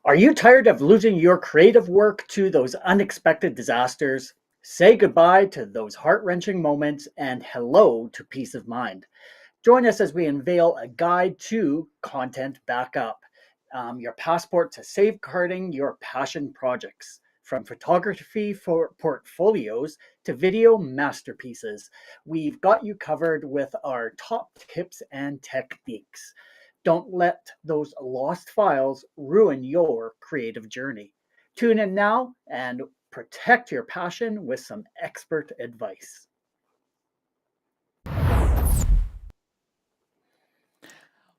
Are you tired of losing your creative work to those unexpected disasters? Say goodbye to those heart wrenching moments and hello to peace of mind. Join us as we unveil a guide to content backup, your passport to safeguarding your passion projects. From photography for portfolios to video masterpieces, we've got you covered with our top tips and techniques. Don't let those lost files ruin your creative journey. Tune in now and protect your passion with some expert advice.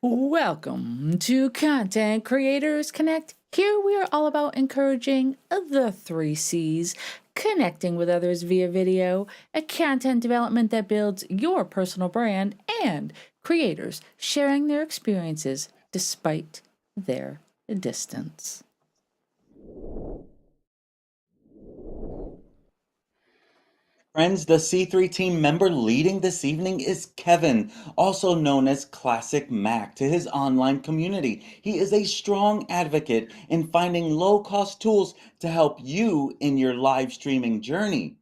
Welcome to Content Creators Connect. Here we are all about encouraging the three C's, connecting with others via video, a content development that builds your personal brand, and creators sharing their experiences despite their distance. Friends, the C3 team member leading this evening is Kevin, also known as ClasicMac, to his online community. He is a strong advocate in finding low-cost tools to help you in your live streaming journey.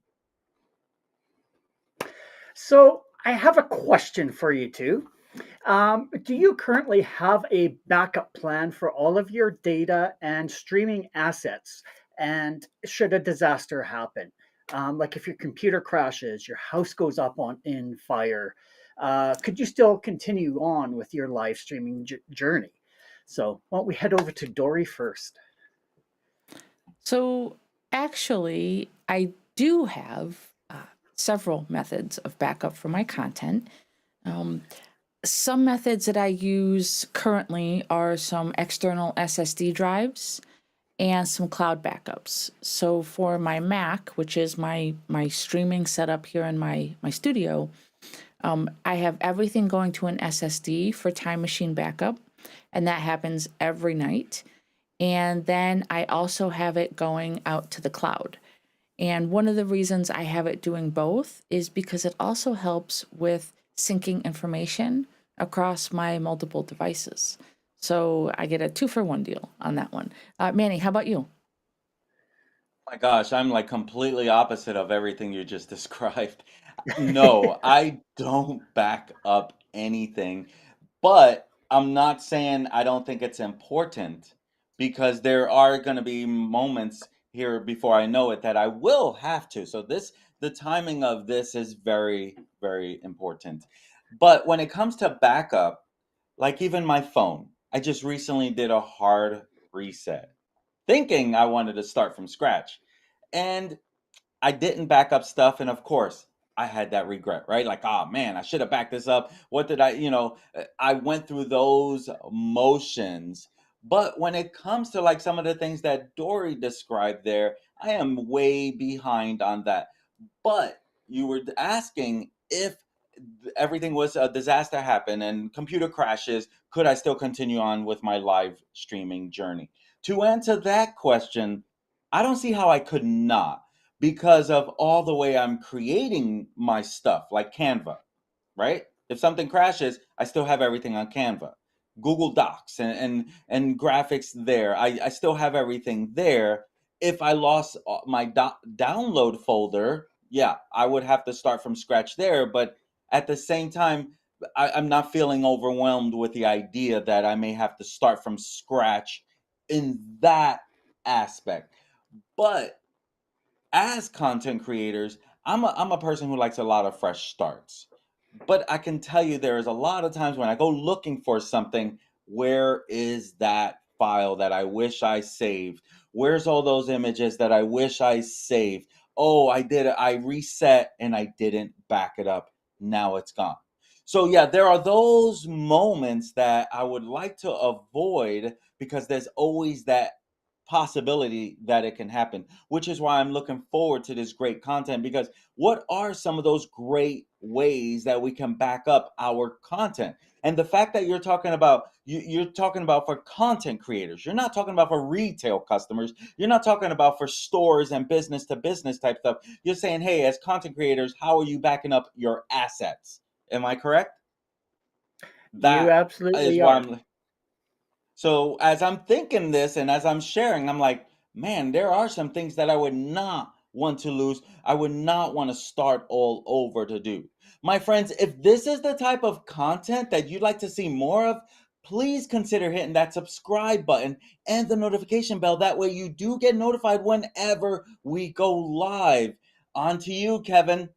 So, I have a question for you two. Do you currently have a backup plan for all of your data and streaming assets? And should a disaster happen, like if your computer crashes, your house goes up on in fire, could you still continue on with your live streaming journey? So, why don't we head over to Dory first? So, actually, I do have several methods of backup for my content. Um, Some methods that I use currently are some external SSD drives and some cloud backups. So for my Mac, which is my streaming setup here in my studio, I have everything going to an SSD for Time Machine backup, and that happens every night. And then I also have it going out to the cloud. And one of the reasons I have it doing both is because it also helps with syncing information across my multiple devices. So I get a 2-for-1 deal on that one. Manny, how about you? My gosh, I'm like completely opposite of everything you just described. No, I don't back up anything, but I'm not saying I don't think it's important because there are going to be moments here before I know it that I will have to. So the timing of this is very, very important. But when it comes to backup, like even my phone, I just recently did a hard reset thinking I wanted to start from scratch. And I didn't back up stuff. And of course, I had that regret, right? Like, oh man, I should have backed this up. What did I went through those motions. But when it comes to like some of the things that Dory described there, I am way behind on that. But you were asking if everything was a disaster happened and computer crashes, could I still continue on with my live streaming journey? To answer that question, I don't see how I could not because of all the way I'm creating my stuff, like Canva, right? If something crashes, I still have everything on Canva. Google Docs and graphics there. I still have everything there. If I lost my download folder, yeah, I would have to start from scratch there. But at the same time, I'm not feeling overwhelmed with the idea that I may have to start from scratch in that aspect. But as content creators, I'm a person who likes a lot of fresh starts. But I can tell you there is a lot of times when I go looking for something, where is that file that I wish I saved? Where's all those images that I wish I saved? Oh, I did it. I reset and I didn't back it up. Now it's gone. So yeah, there are those moments that I would like to avoid because there's always that possibility that it can happen, which is why I'm looking forward to this great content because what are some of those great ways that we can back up our content? And the fact that you're talking about you're talking about for content creators, you're not talking about for retail customers, you're not talking about for stores and business to business type stuff. You're saying, hey, as content creators, how are you backing up your assets? Am I correct? You That is absolutely why are. I'm So as I'm thinking this and as I'm sharing, I'm like, man, there are some things that I would not want to lose. I would not want to start all over to do. My friends, if this is the type of content that you'd like to see more of, please consider hitting that subscribe button and the notification bell. That way you do get notified whenever we go live. On to you, Kevin.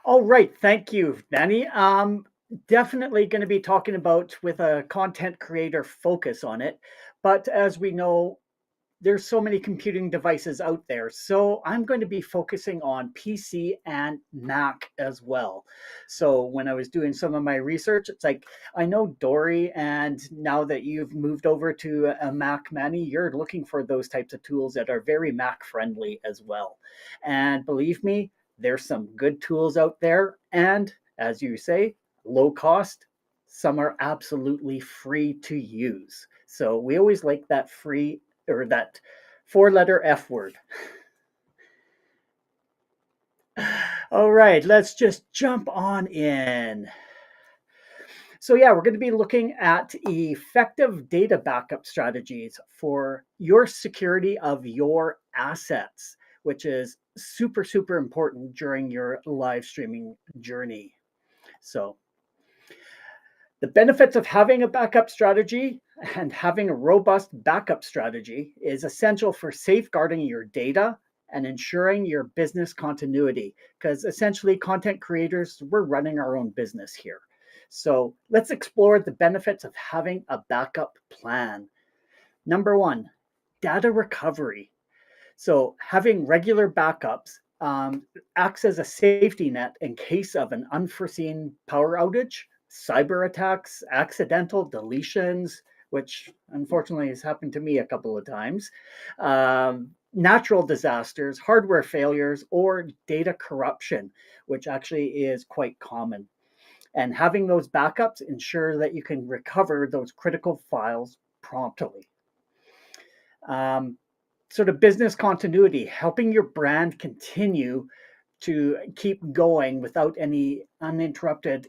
All right, thank you, Danny. Definitely going to be talking about with a content creator focus on it. But as we know, there's so many computing devices out there. So I'm going to be focusing on PC and Mac as well. So when I was doing some of my research, it's like, I know Dori, and now that you've moved over to a Mac, Manny, you're looking for those types of tools that are very Mac friendly as well. And believe me, there's some good tools out there. And as you say, low cost. Some are absolutely free to use. So we always like that free, or that four-letter F word. All right, let's just jump on in. So yeah, we're going to be looking at effective data backup strategies for your security of your assets, which is super, super important during your live streaming journey. So the benefits of having a backup strategy and having a robust backup strategy is essential for safeguarding your data and ensuring your business continuity. Because essentially, content creators, we're running our own business here. So let's explore the benefits of having a backup plan. Number one, data recovery. So having regular backups acts as a safety net in case of an unforeseen power outage, cyber attacks, accidental deletions, which unfortunately has happened to me a couple of times, natural disasters, hardware failures, or data corruption, which actually is quite common. And having those backups ensure that you can recover those critical files promptly. Um, Sort of business continuity, helping your brand continue to keep going without any uninterrupted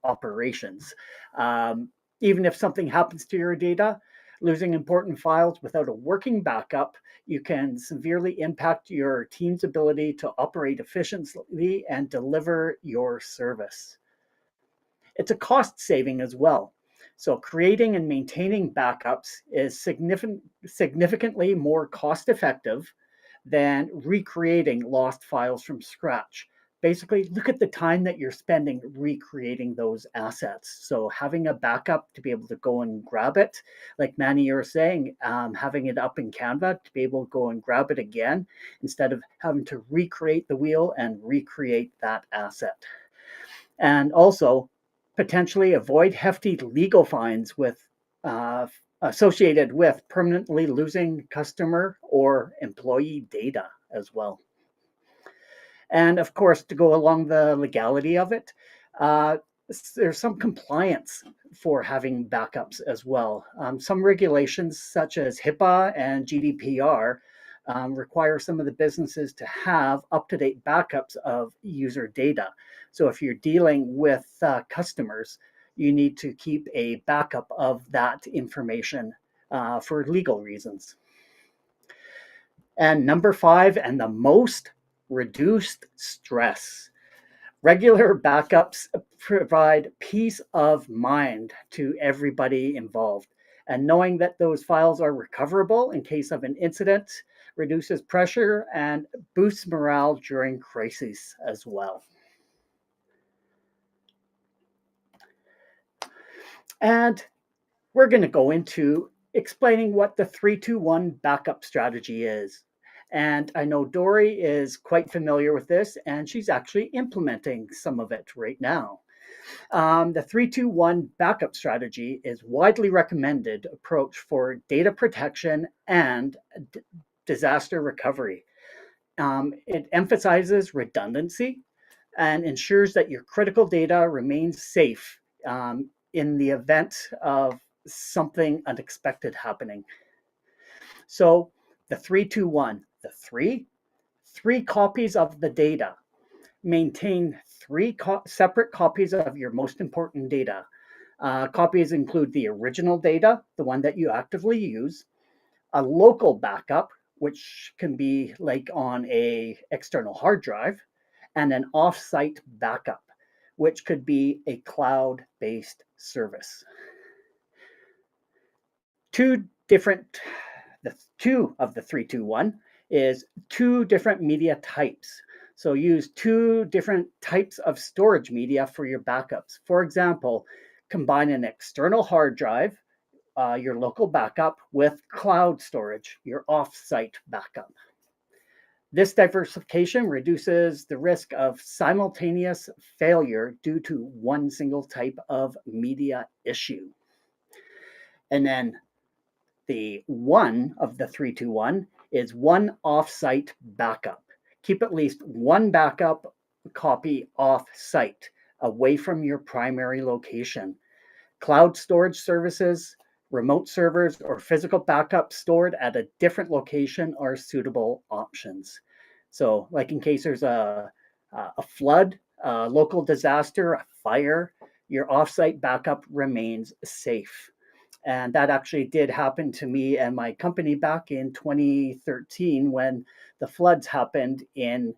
operations. Um, Even if something happens to your data, losing important files without a working backup, you can severely impact your team's ability to operate efficiently and deliver your service. It's a cost saving as well. So creating and maintaining backups is significantly more cost effective than recreating lost files from scratch. Basically, look at the time that you're spending recreating those assets. So having a backup to be able to go and grab it, like Manny, you were saying, having it up in Canva to be able to go and grab it again instead of having to recreate the wheel and recreate that asset. And also potentially avoid hefty legal fines with uh, associated with permanently losing customer or employee data as well. And of course, to go along the legality of it, uh, there's some compliance for having backups as well. Some regulations, such as HIPAA and GDPR, require some of the businesses to have up to date backups of user data. So if you're dealing with customers, you need to keep a backup of that information for legal reasons. And number five, and the most, reduced stress. Regular backups provide peace of mind to everybody involved. And knowing that those files are recoverable in case of an incident reduces pressure and boosts morale during crises as well. And we're going to go into explaining what the 3-2-1 backup strategy is. And I know Dori is quite familiar with this, and she's actually implementing some of it right now. The 3-2-1 backup strategy is widely recommended approach for data protection and disaster recovery. It emphasizes redundancy and ensures that your critical data remains safe in the event of something unexpected happening. So the 3-2-1, the three copies of the data. Maintain three separate copies of your most important data. Copies include the original data, the one that you actively use, a local backup, which can be like on a external hard drive, and an offsite backup, which could be a cloud-based service. Two of the 321 is two different media types. So use two different types of storage media for your backups. For example, combine an external hard drive, your local backup, with cloud storage, your offsite backup. This diversification reduces the risk of simultaneous failure due to one single type of media issue. And then the one of the 321 is one offsite backup. Keep at least one backup copy off-site, away from your primary location. Cloud storage services, remote servers, or physical backup stored at a different location are suitable options. So, like in case there's a flood, a local disaster, a fire, your offsite backup remains safe. And that actually did happen to me and my company back in 2013 when the floods happened in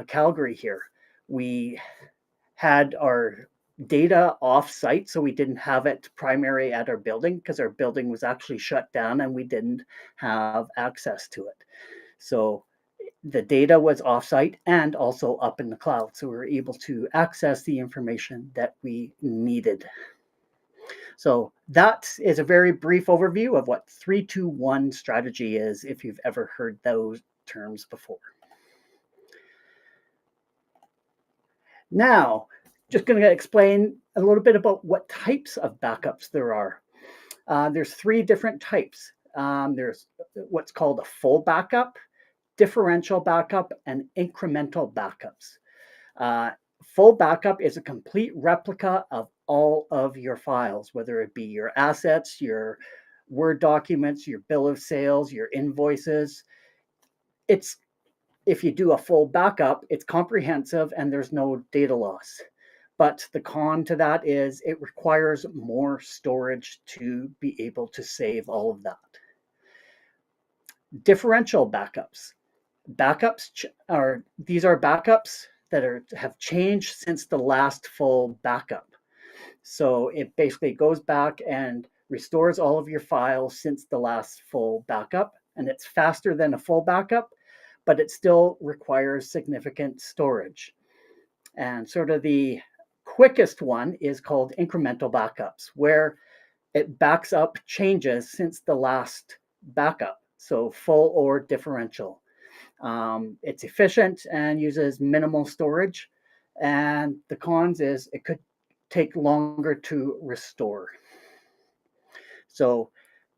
Calgary here. We had our data off-site, so we didn't have it primary at our building because our building was actually shut down and we didn't have access to it. So the data was off-site and also up in the cloud, so we were able to access the information that we needed. So that is a very brief overview of what 321 strategy is, if you've ever heard those terms before. Now, just going to explain a little bit about what types of backups there are. There's three different types. There's what's called a full backup, differential backup, and incremental backups. Full backup is a complete replica of all of your files, whether it be your assets, your Word documents, your bill of sales, your invoices. If you do a full backup, it's comprehensive and there's no data loss. But the con to that is it requires more storage to be able to save all of that. Differential backups. These are backups that have changed since the last full backup. So it basically goes back and restores all of your files since the last full backup, and it's faster than a full backup, but it still requires significant storage. And sort of the quickest one is called incremental backups, where it backs up changes since the last backup, so full or differential. It's efficient and uses minimal storage. And the cons is it could take longer to restore. So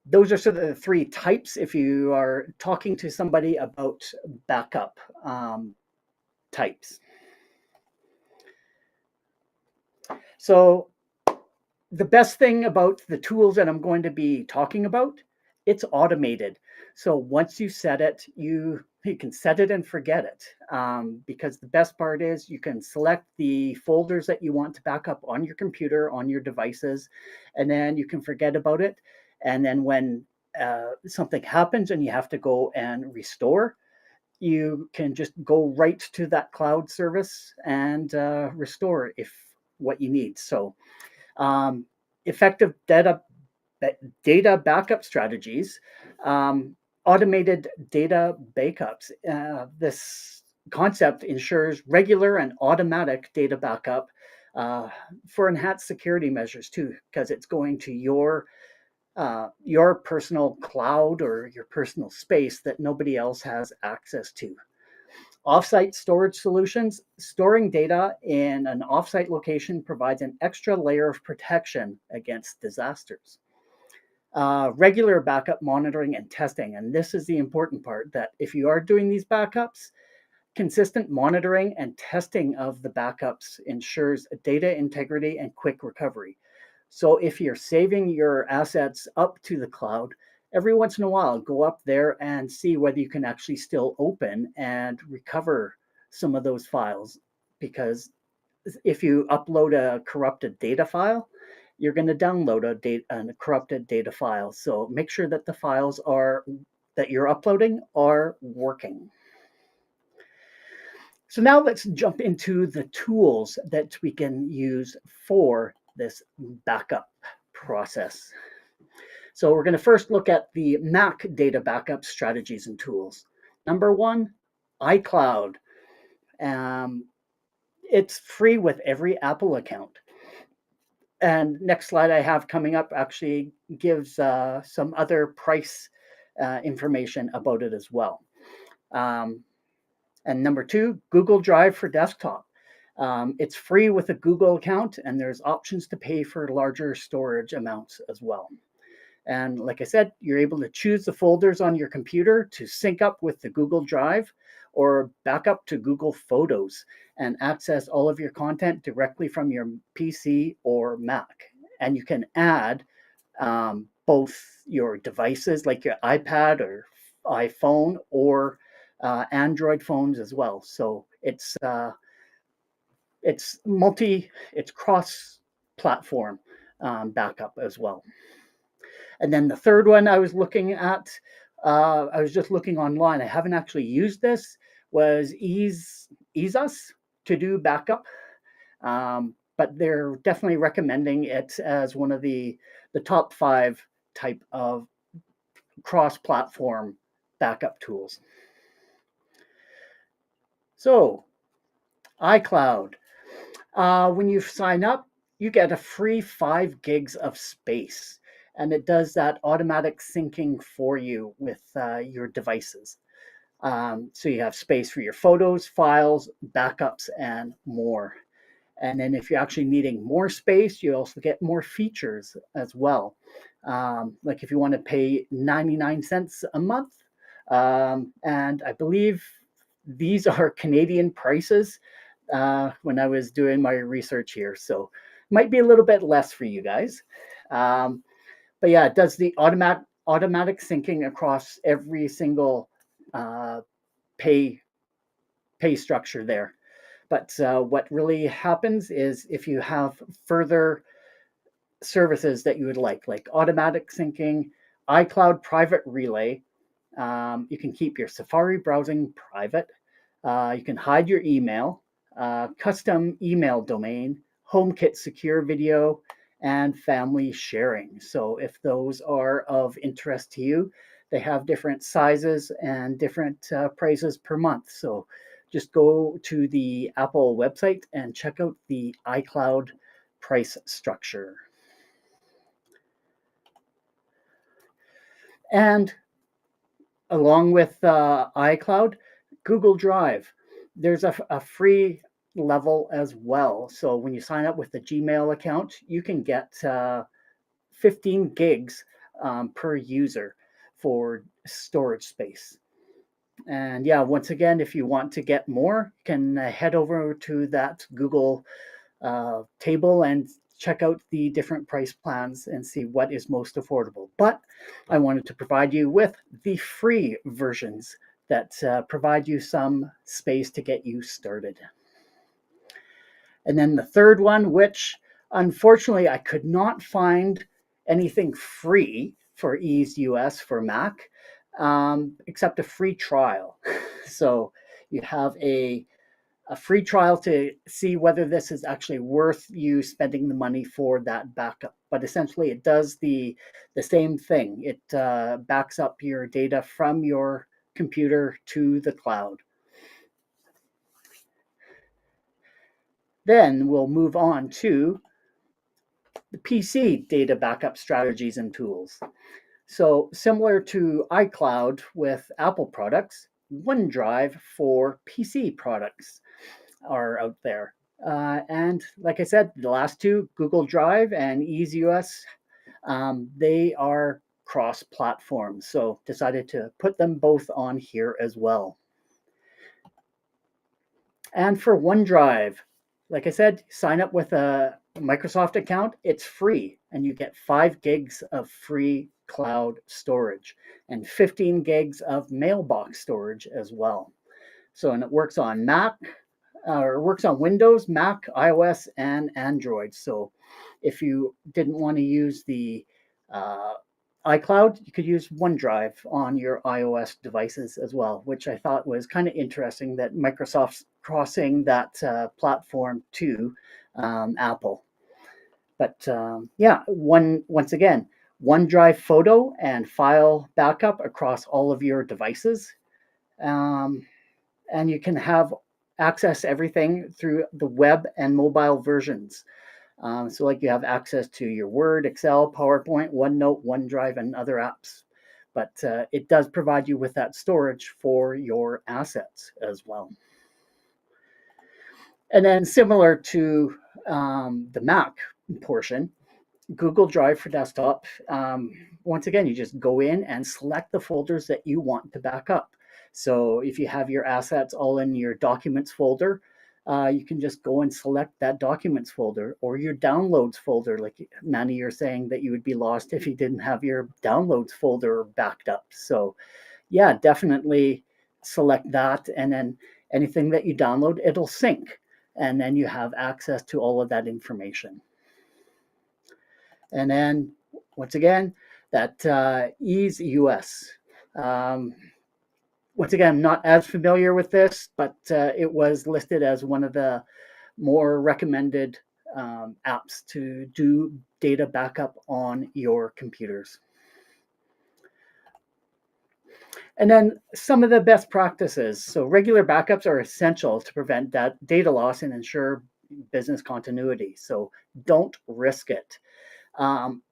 those are sort of the three types if you are talking to somebody about backup types. So the best thing about the tools that I'm going to be talking about, it's automated. So once you set it, you can set it and forget it. Because the best part is you can select the folders that you want to back up on your computer, on your devices, and then you can forget about it. And then when something happens and you have to go and restore, you can just go right to that cloud service and restore if what you need. So effective data backup strategies, automated data backups. This concept ensures regular and automatic data backup for enhanced security measures too, because it's going to your personal cloud or your personal space that nobody else has access to. Offsite storage solutions. Storing data in an offsite location provides an extra layer of protection against disasters. Regular backup monitoring and testing. And this is the important part, that if you are doing these backups, consistent monitoring and testing of the backups ensures data integrity and quick recovery. So if you're saving your assets up to the cloud, every once in a while, go up there and see whether you can actually still open and recover some of those files. because if you upload a corrupted data file, you're going to download a corrupted data file. So make sure that the files that you're uploading are working. So now let's jump into the tools that we can use for this backup process. So we're going to first look at the Mac data backup strategies and tools. Number one, iCloud. It's free with every Apple account. And next slide I have coming up actually gives some other price information about it as well. And number two, Google Drive for desktop. It's free with a Google account, and there's options to pay for larger storage amounts as well. And like I said, you're able to choose the folders on your computer to sync up with the Google Drive or back up to Google Photos and access all of your content directly from your PC or Mac. And you can add both your devices like your iPad or iPhone or Android phones as well. So it's cross-platform backup as well. And then the third one I was looking at, I was just looking online. I haven't actually used this. Was EaseUS to do backup, but they're definitely recommending it as one of the top 5 type of cross-platform backup tools. So, iCloud. When you sign up, you get a free 5 gigs of space, and it does that automatic syncing for you with your devices. So you have space for your photos, files, backups, and more. And then if you're actually needing more space, you also get more features as well. Like if you want to pay 99 cents a month, and I believe these are Canadian prices when I was doing my research here. So it might be a little bit less for you guys. But yeah, it does the automatic syncing across every single pay structure there. But what really happens is if you have further services that you would like automatic syncing, iCloud private relay, you can keep your Safari browsing private. You can hide your email, custom email domain, HomeKit secure video, and family sharing. So if those are of interest to you, they have different sizes and different prices per month. So just go to the Apple website and check out the iCloud price structure. And along with iCloud, Google Drive, there's a free level as well. So when you sign up with the Gmail account, you can get 15 gigs per user for storage space. And yeah, once again, if you want to get more, you can head over to that Google table and check out the different price plans and see what is most affordable. But I wanted to provide you with the free versions that provide you some space to get you started. And then the third one, which unfortunately I could not find anything free for EaseUS for Mac, except a free trial. So you have a free trial to see whether this is actually worth you spending the money for that backup. But essentially it does the same thing. It backs up your data from your computer to the cloud. Then we'll move on to the PC data backup strategies and tools. So similar to iCloud with Apple products, OneDrive for PC products are out there. And like I said, the last two, Google Drive and EaseUS, they are cross-platform. So decided to put them both on here as well. And for OneDrive, like I said, sign up with a Microsoft account. It's free, and you get 5 gigs of free cloud storage and 15 gigs of mailbox storage as well. So, and it works on Mac, works on Windows, Mac, iOS, and Android. So if you didn't want to use the uh, iCloud, you could use OneDrive on your iOS devices as well, which I thought was kind of interesting that Microsoft's crossing that platform to Apple. But yeah, once again, OneDrive photo and file backup across all of your devices. Um, and you can have access everything through the web and mobile versions. So like you have access to your Word, Excel, PowerPoint, OneNote, OneDrive, and other apps. But it does provide you with that storage for your assets as well. And then similar to the Mac portion, Google Drive for desktop, once again, you just go in and select the folders that you want to back up. So if you have your assets all in your documents folder, you can just go and select that documents folder or your downloads folder. Like Manny, you're saying that you would be lost if you didn't have your downloads folder backed up. So yeah, definitely select that. And then anything that you download, it'll sync. And then you have access to all of that information. And then once again, that Ease US. Um, Once again, I'm not as familiar with this, but it was listed as one of the more recommended apps to do data backup on your computers. And then some of the best practices. So regular backups are essential to prevent that data loss and ensure business continuity. So don't risk it. Um,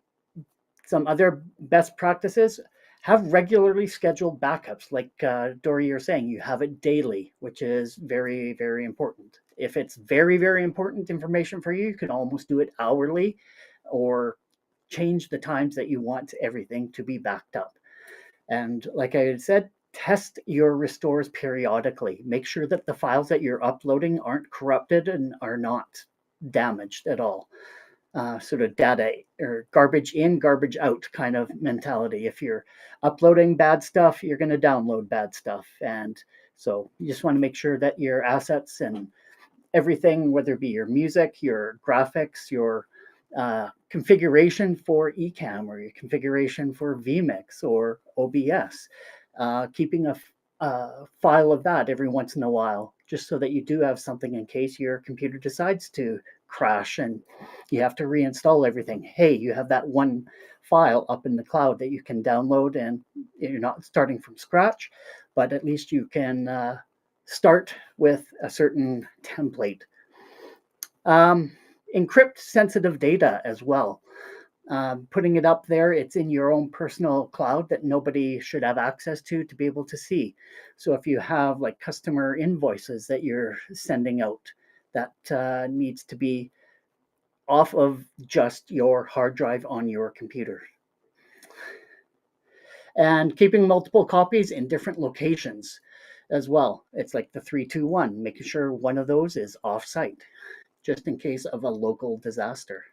some other best practices: have regularly scheduled backups. Like Dori, you're saying, you have it daily, which is very, very important. If it's very, very important information for you, you can almost do it hourly or change the times that you want everything to be backed up. And like I had said, test your restores periodically. Make sure that the files that you're uploading aren't corrupted and are not damaged at all. Sort of data or garbage in, garbage out kind of mentality. If you're uploading bad stuff, you're going to download bad stuff. And so you just want to make sure that your assets and everything, whether it be your music, your graphics, your configuration for Ecamm or your configuration for vMix or OBS, keeping a file of that every once in a while, just so that you do have something in case your computer decides to crash and you have to reinstall everything. Hey, you have that one file up in the cloud that you can download, and you're not starting from scratch, but at least you can start with a certain template. Encrypt sensitive data as well. Putting it up there, it's in your own personal cloud that nobody should have access to be able to see. So if you have like customer invoices that you're sending out, that needs to be off of just your hard drive on your computer. And keeping multiple copies in different locations as well. It's like the 3-2-1, making sure one of those is off-site, just in case of a local disaster.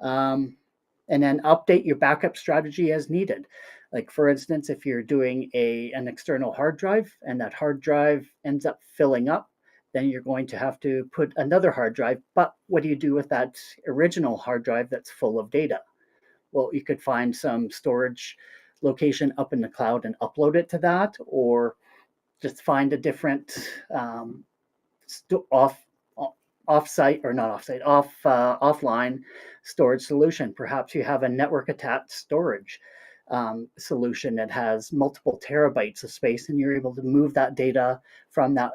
And then update your backup strategy as needed. Like for instance, if you're doing an external hard drive and that hard drive ends up filling up, then you're going to have to put another hard drive. But what do you do with that original hard drive that's full of data? Well, you could find some storage location up in the cloud and upload it to that, or just find a different offsite or not offsite, offline storage solution. Perhaps you have a network attached storage solution that has multiple terabytes of space, and you're able to move that data from that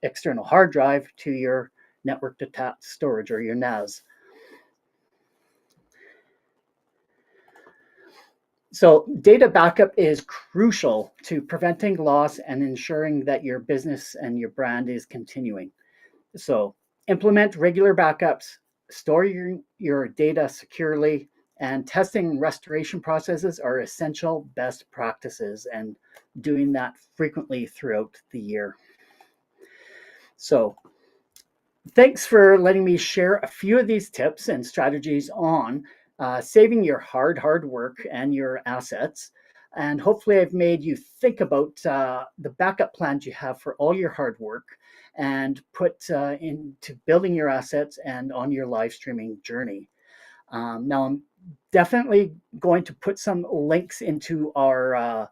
external hard drive to your network attached storage or your NAS. So data backup is crucial to preventing loss and ensuring that your business and your brand is continuing. So implement regular backups, store your data securely, and testing restoration processes are essential best practices, and doing that frequently throughout the year. So thanks for letting me share a few of these tips and strategies on saving your hard work and your assets. And hopefully, I've made you think about the backup plans you have for all your hard work and put into building your assets and on your live streaming journey. Now, I'm definitely going to put some links into our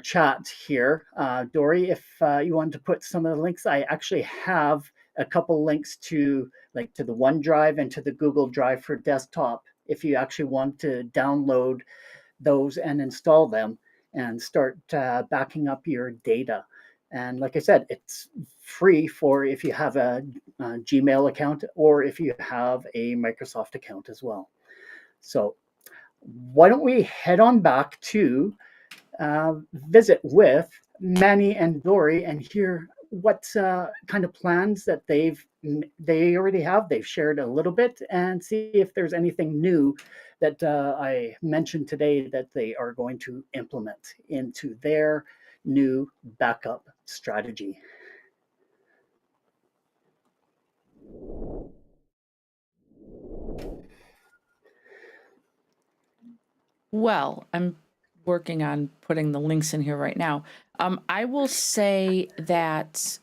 chat here. Dori, if you want to put some of the links, I actually have a couple links to to the OneDrive and to the Google Drive for desktop. If you actually want to download those and install them and start backing up your data. And like I said, it's free for if you have a Gmail account or if you have a Microsoft account as well. So why don't we head on back to visit with Manny and Dori and hear what kind of plans that they already have. They've shared a little bit and see if there's anything new that I mentioned today that they are going to implement into their new backup strategy. Well, I'm working on putting the links in here right now. I will say that,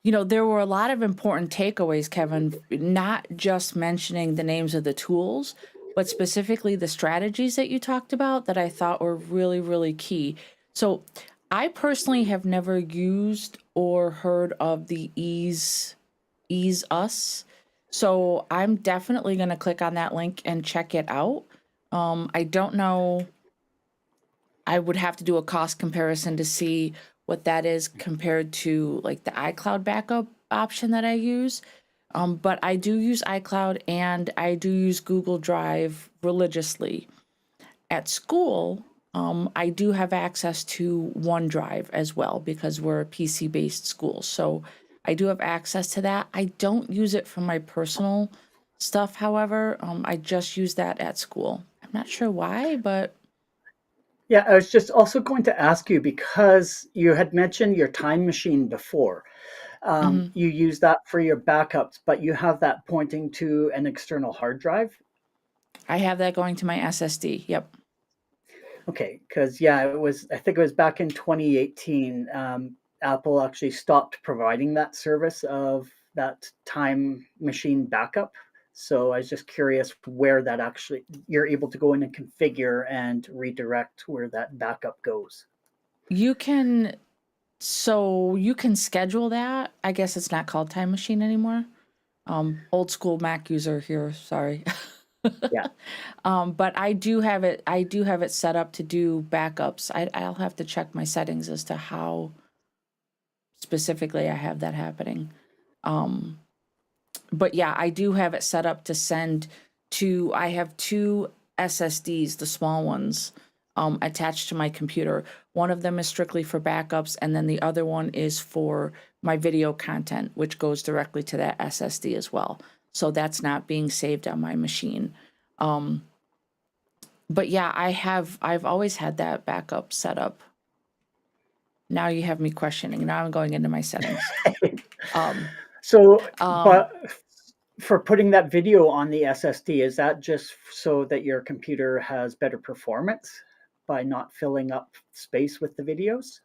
there were a lot of important takeaways, Kevin, not just mentioning the names of the tools, but specifically the strategies that you talked about that I thought were really, really key. So I personally have never used or heard of the Ease Us. So I'm definitely going to click on that link and check it out. I don't know. I would have to do a cost comparison to see what that is compared to like the iCloud backup option that I use. But I do use iCloud and I do use Google Drive religiously. At school, I do have access to OneDrive as well because we're a PC based school. So I do have access to that. I don't use it for my personal stuff, however. I just use that at school. I'm not sure why, but Yeah, I was just also going to ask you because you had mentioned your time machine before. mhm. You use that for your backups, but you have that pointing to an external hard drive. I have that going to my SSD. Yep. Okay, because yeah, I think it was back in 2018. Apple actually stopped providing that service of that time machine backup. So I was just curious where that actually you're able to go in and configure and redirect where that backup goes. You can, so you can schedule that. I guess it's not called Time Machine anymore. Old school Mac user here, sorry. Yeah. But I do have it set up to do backups. I'll have to check my settings as to how specifically I have that happening. Um, but yeah, I do have it set up to send to, I have two SSDs, the small ones, attached to my computer. One of them is strictly for backups, and then the other one is for my video content, which goes directly to that SSD as well. So that's not being saved on my machine. Um, but yeah, I've always had that backup set up. Now you have me questioning. Now I'm going into my settings. Um, So, um, but for putting that video on the SSD, is that just so that your computer has better performance by not filling up space with the videos?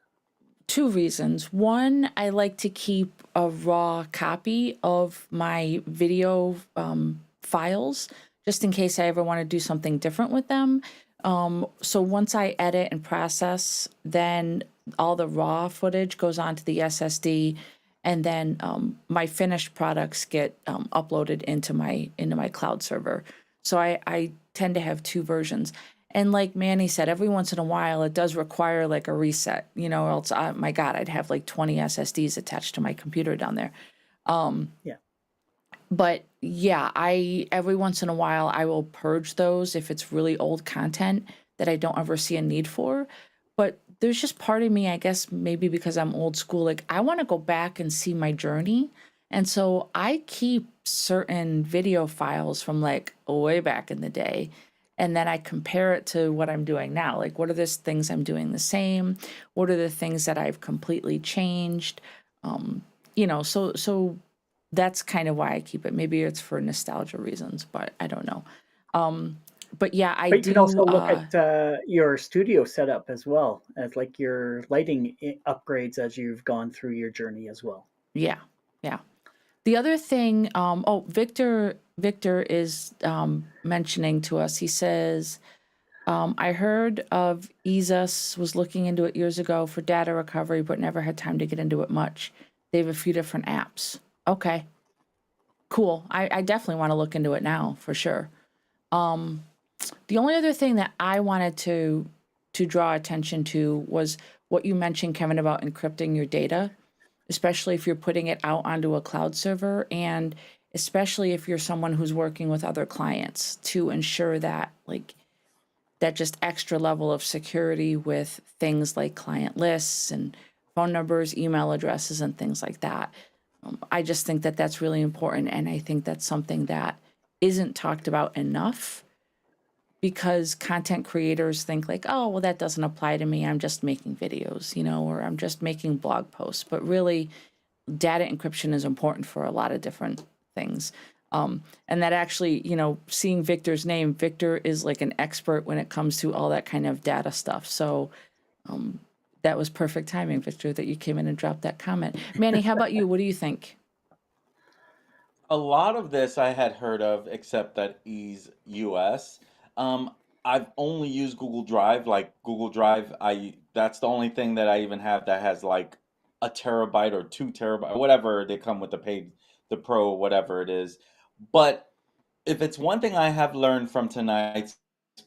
Two reasons. One, I like to keep a raw copy of my video files just in case I ever want to do something different with them. So once I edit and process, then all the raw footage goes onto the SSD, and then my finished products get uploaded into my cloud server. So I tend to have two versions. And like Manny said, every once in a while it does require like a reset, or else, my God, I'd have like 20 SSDs attached to my computer down there. Um, Yeah. but yeah, I every once in a while I will purge those if it's really old content that I don't ever see a need for. But there's just part of me, I guess maybe because I'm old school, like I want to go back and see my journey. And so I keep certain video files from like way back in the day. And then I compare it to what I'm doing now. Like, what are the things I'm doing the same? What are the things that I've completely changed? So that's kind of why I keep it. Maybe it's for nostalgia reasons, but I don't know. Um, but yeah, I But you can also do. look at your studio setup as well as like your lighting upgrades as you've gone through your journey as well. Yeah, yeah. The other thing, Victor is mentioning to us. He says, I heard of ESUS, was looking into it years ago for data recovery, but never had time to get into it much. They have a few different apps. Okay, cool. I definitely want to look into it now for sure. The only other thing that I wanted to draw attention to was what you mentioned, Kevin, about encrypting your data, especially if you're putting it out onto a cloud server, and especially if you're someone who's working with other clients, to ensure that that just extra level of security with things like client lists and phone numbers, email addresses, and things like that. I just think that that's really important, and I think that's something that isn't talked about enough, because content creators think like, oh, well, that doesn't apply to me. I'm just making videos, or I'm just making blog posts. But really, data encryption is important for a lot of different things. And that actually, seeing Victor's name, Victor is like an expert when it comes to all that kind of data stuff. So that was perfect timing, Victor, that you came in and dropped that comment. Manny, how about you? What do you think? A lot of this I had heard of, except that Ease US. I've only used Google Drive. Like Google Drive, I that's the only thing that I even have that has like a terabyte or 2 terabyte, whatever they come with the paid, the pro, whatever it is. But if it's one thing I have learned from tonight's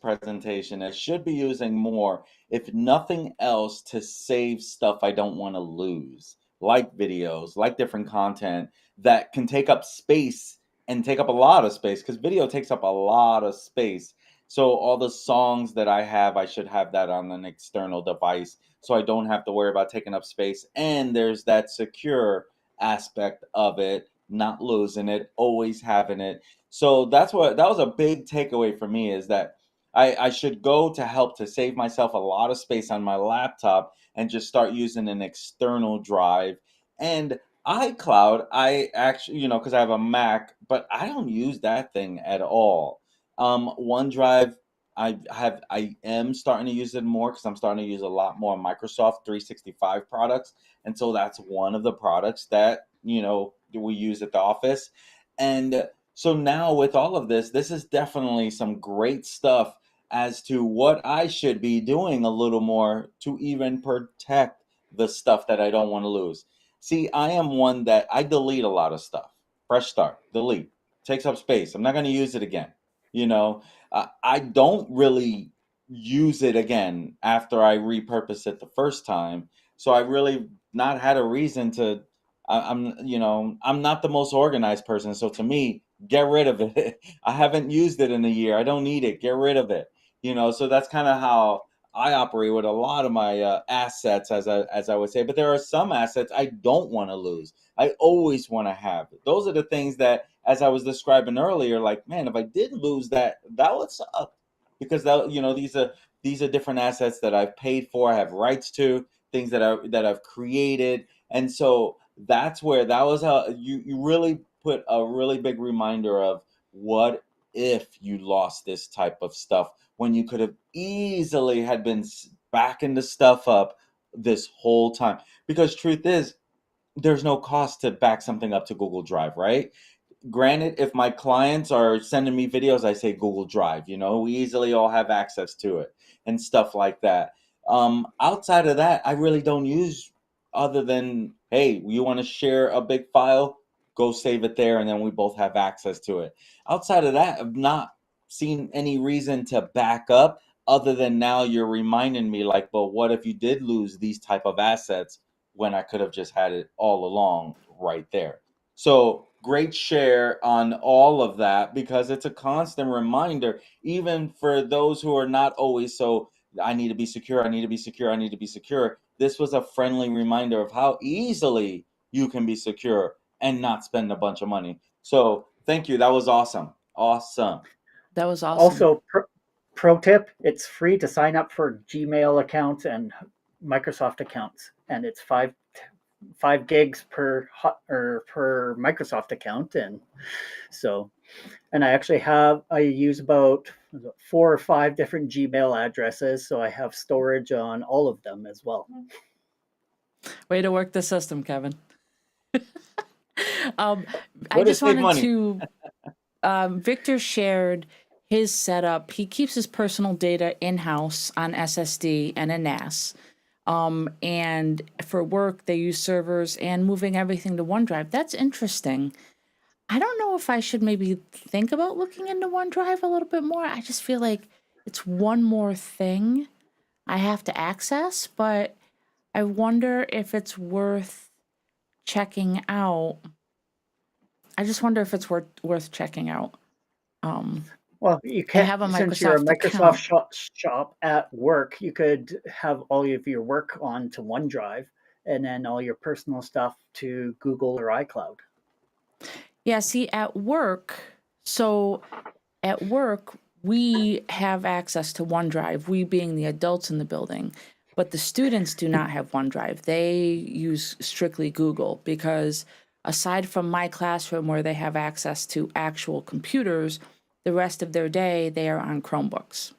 presentation, I should be using more, if nothing else, to save stuff I don't want to lose, like videos, like different content that can take up space and take up a lot of space, because video takes up a lot of space. So all the songs that I have, I should have that on an external device so I don't have to worry about taking up space. And there's that secure aspect of it, not losing it, always having it. So that was a big takeaway for me, is that I should go to help to save myself a lot of space on my laptop and just start using an external drive. And iCloud, I actually, because I have a Mac, but I don't use that thing at all. OneDrive, I am starting to use it more because I'm starting to use a lot more Microsoft 365 products. And so that's one of the products that, we use at the office. And so now with all of this, this is definitely some great stuff as to what I should be doing a little more to even protect the stuff that I don't want to lose. See, I am one that I delete a lot of stuff. Fresh start, delete, takes up space. I'm not going to use it again. I don't really use it again after I repurpose it the first time. So I really not had a reason to. I'm not the most organized person. So to me, get rid of it. I haven't used it in a year. I don't need it. Get rid of it. So that's kind of how I operate with a lot of my assets, as I would say. But there are some assets I don't want to lose. I always want to have it. Those are the things that, as I was describing earlier, like, man, if I did lose that, that would suck, because these are different assets that I've paid for, I have rights to, things that I've created, and so that's where that was how you really put a really big reminder of, what if you lost this type of stuff when you could have easily had been backing the stuff up this whole time. Because truth is, there's no cost to back something up to Google Drive, right? Granted, if my clients are sending me videos, I say Google Drive. We easily all have access to it and stuff like that. Outside of that, I really don't use, other than, hey, you want to share a big file, go save it there, and then we both have access to it. Outside of that, I've not seen any reason to back up, other than now you're reminding me, like, but what if you did lose these type of assets when I could have just had it all along right there? So great share on all of that, because it's a constant reminder, even for those who are not always so, I need to be secure, I need to be secure, I need to be secure. This was a friendly reminder of how easily you can be secure and not spend a bunch of money. So thank you. That was awesome. Awesome. That was awesome. Also, pro tip: it's free to sign up for Gmail accounts and Microsoft accounts, and it's 5 gigs per or per Microsoft account, and so And I use about 4 or 5 different Gmail addresses, so I have storage on all of them as well. Way to work the system, Kevin. I Way to just save wanted money. to. Victor shared his setup. He keeps his personal data in house on SSD and a NAS. And for work, they use servers and moving everything to OneDrive. That's interesting. I don't know if I should maybe think about looking into OneDrive a little bit more. I just feel like it's one more thing I have to access, but I wonder if it's worth checking out. I just wonder if it's worth checking out. Well, you I can, have a since you're a Microsoft Microsoft account. shop at work, you could have all of your work onto OneDrive and then all your personal stuff to Google or iCloud. Yeah, see, so at work, we have access to OneDrive, we being the adults in the building, but the students do not have OneDrive. They use strictly Google because aside from my classroom where they have access to actual computers, the rest of their day they are on Chromebooks.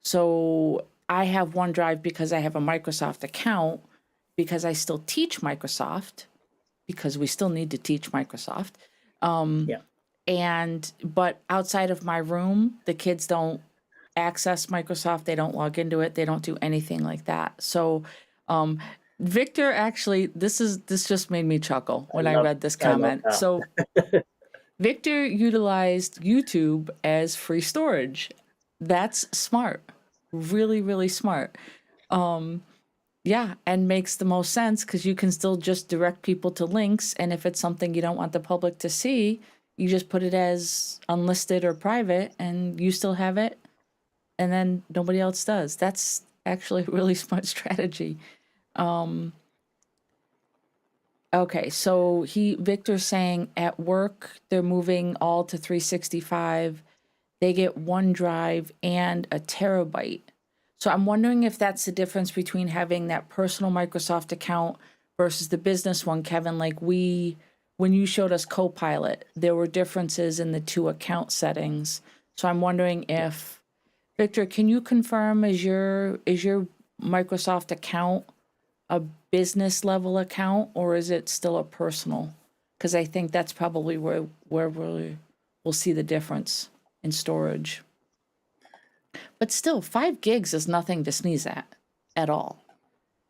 So I have OneDrive because I have a Microsoft account because I still teach Microsoft because we still need to teach Microsoft. Yeah. But outside of my room, the kids don't access Microsoft. They don't log into it. They don't do anything like that. So, Victor, actually, this just made me chuckle when I read this I love comment. that. So, Victor utilized YouTube as free storage. That's smart. Really, really smart. Yeah, and makes the most sense because you can still just direct people to links. And if it's something you don't want the public to see, you just put it as unlisted or private and you still have it. And then nobody else does. That's actually a really smart strategy. Okay, so Victor's saying at work, they're moving all to 365. They get OneDrive and a terabyte. So I'm wondering if that's the difference between having that personal Microsoft account versus the business one, Kevin. Like when you showed us Copilot, there were differences in the two account settings. So I'm wondering if, Victor, can you confirm is your Microsoft account a business level account or is it still a personal? Because I think that's probably where we'll see the difference in storage. But still, 5 gigs is nothing to sneeze at all.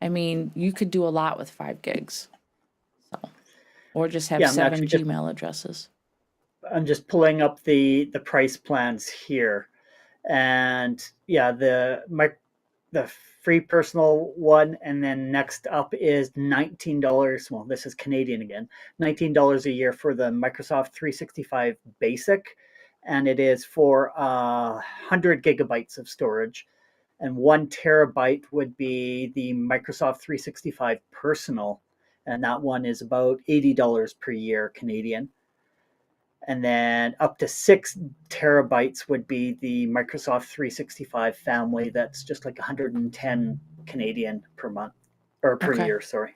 I mean, you could do a lot with 5 gigs. So, or just have Yeah, 7 Gmail addresses. I'm just pulling up the price plans here, and yeah, the free personal one, and then next up is $19. Well, this is Canadian again. $19 a year for the Microsoft 365 Basic, and it is for 100 gigabytes of storage, and 1 terabyte would be the Microsoft 365 Personal, and that one is about $80 per year Canadian. And then up to 6 terabytes would be the Microsoft 365 family. That's just like 110 Canadian per month or per Okay. year. Sorry.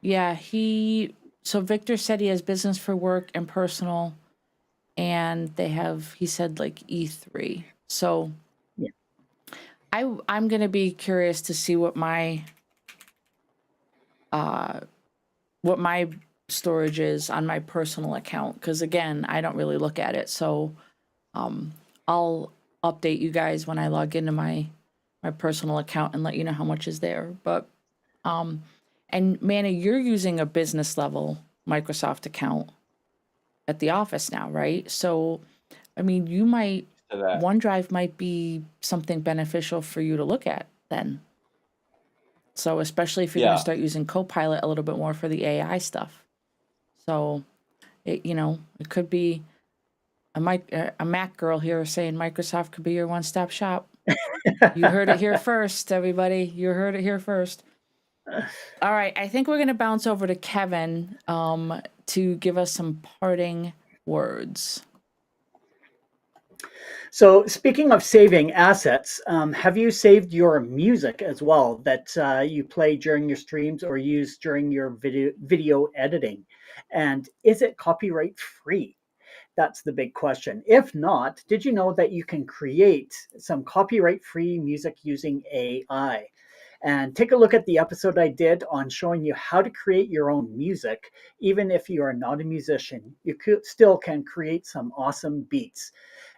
Yeah, so Victor said he has business for work and personal, and he said like E3. So Yeah. I'm gonna be curious to see what my storage is on my personal account because again, I don't really look at it. So I'll update you guys when I log into my personal account and let you know how much is there. But and Manny, you're using a business level Microsoft account at the office now, right? So I mean, OneDrive might be something beneficial for you to look at then. So especially if you're going to start using Copilot a little bit more for the AI stuff. So it could be a Mac girl here saying Microsoft could be your one-stop shop. You heard it here first, everybody. You heard it here first. All right, I think we're going to bounce over to Kevin to give us some parting words. So speaking of saving assets, have you saved your music as well that you play during your streams or use during your video editing? And is it copyright free? That's the big question. If not, did you know that you can create some copyright-free music using AI? And take a look at the episode I did on showing you how to create your own music. Even if you are not a musician, you still can create some awesome beats.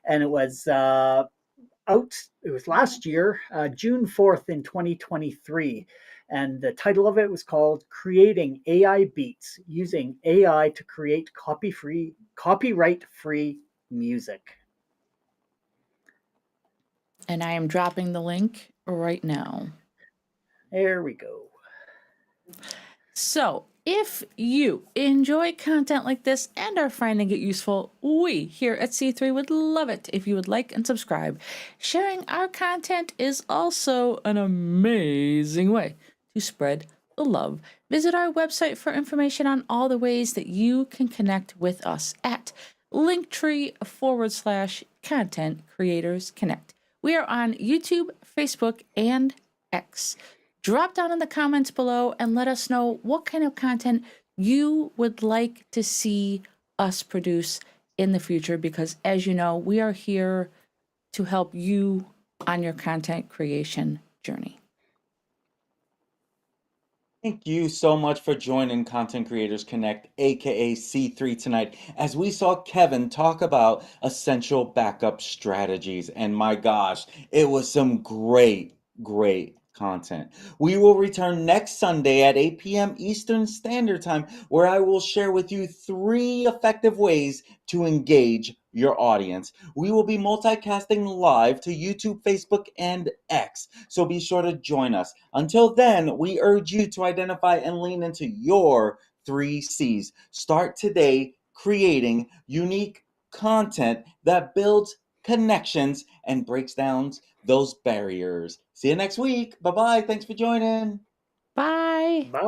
And it was it was last year, June 4th in 2023. And the title of it was called Creating AI Beats Using AI to Create Copyright-Free Music. And I am dropping the link right now. There we go. So, if you enjoy content like this and are finding it useful, we here at C3 would love it if you would like and subscribe. Sharing our content is also an amazing way to spread the love. Visit our website for information on all the ways that you can connect with us at linktr.ee/content creators connect. We are on YouTube, Facebook, and X. Drop down in the comments below and let us know what kind of content you would like to see us produce in the future, because as you know, we are here to help you on your content creation journey. Thank you so much for joining Content Creators Connect, aka C3, tonight, as we saw Kevin talk about essential backup strategies. And my gosh, it was some great content. We will return next Sunday at 8 p.m. Eastern Standard Time, where I will share with you 3 effective ways to engage your audience. We will be multicasting live to YouTube, Facebook, and X, so be sure to join us. Until then, we urge you to identify and lean into your 3 C's. Start today creating unique content that builds connections and breaks down those barriers. See you next week. Bye-bye. Thanks for joining. Bye. Bye.